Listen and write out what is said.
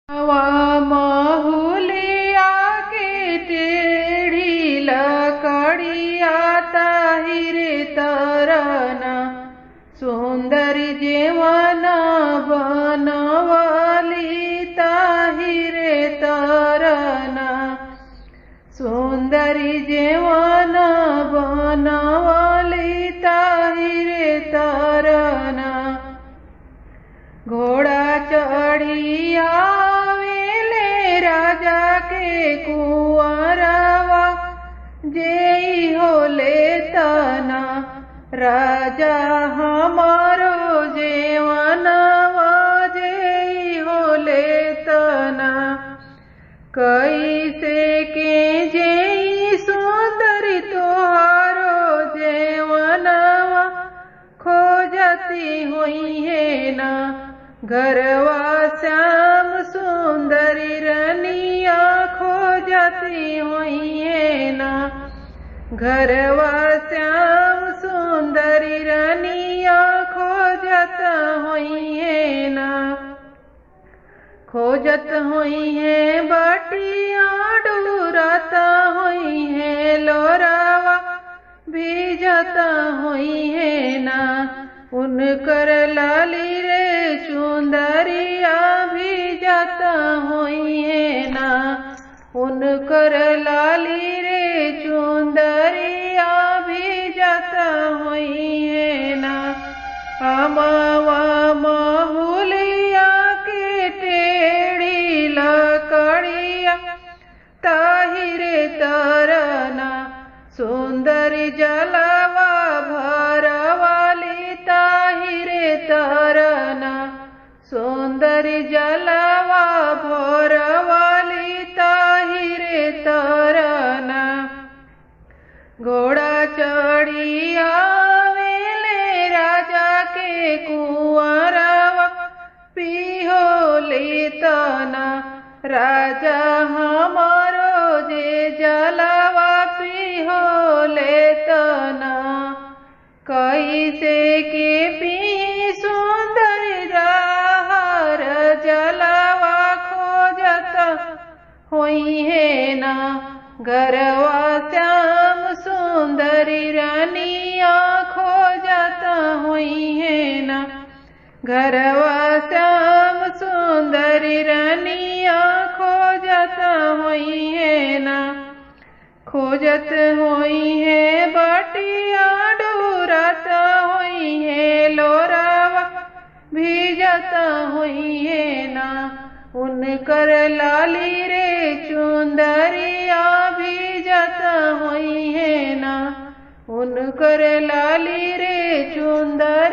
हवा माहुलिया के टेढ़ी लकड़िया ताहिरे तरना सुंदरी जेवना बनवाली ताहिरे तरना सुंदरी जेवना बनवाली ताहिरे तरना घोड़ा चढ़ी आवेले राजा के कुंवरवा जेई होले तना राजा हमारो जेवनवा जेई होले तना कैसे के जेई सुंदरी तोहारो जेवनवा खोजती हुई है ना घरवा श्याम सुंदरी रनिया खोजती हुई है ना घरवा श्याम सुंदरी रनिया खोजत हुई है ना खोजत हुई है बटिया डूरता हुई है लोरावा भीजता हुई है ना उनकर लाली रे चुंदरिया भीजता हुई है ना उनकर लाली रे चुंदरिया भीजता हुई है ना अमावा माहुलिया के टेढ़ी लकड़िया ताहिरे तरना सुंदरी जलवा भरवाली ताहिरे तरना सुंदरी जलवा भरवाली ताहिरे तरना घोड़ा चढ़ी आवेले राजा के कुंवरवा पिहोली तना राजा हमारो जे जलवा पिहोले तना कैसे के पी सुंदर जहर जलवा खोजत हुई है ना घरवा श्याम सुंदरी रनिया खोजत हुई है ना घरवा श्याम सुंदरी रनिया खोजत हुई है ना खोजत हुई है बटिया डूरत हुई है लोरावा भीजत हुई है ना उनकर लाली रे चुंदरिया भीजत हुई है ना उनकर लाली रे चुंदर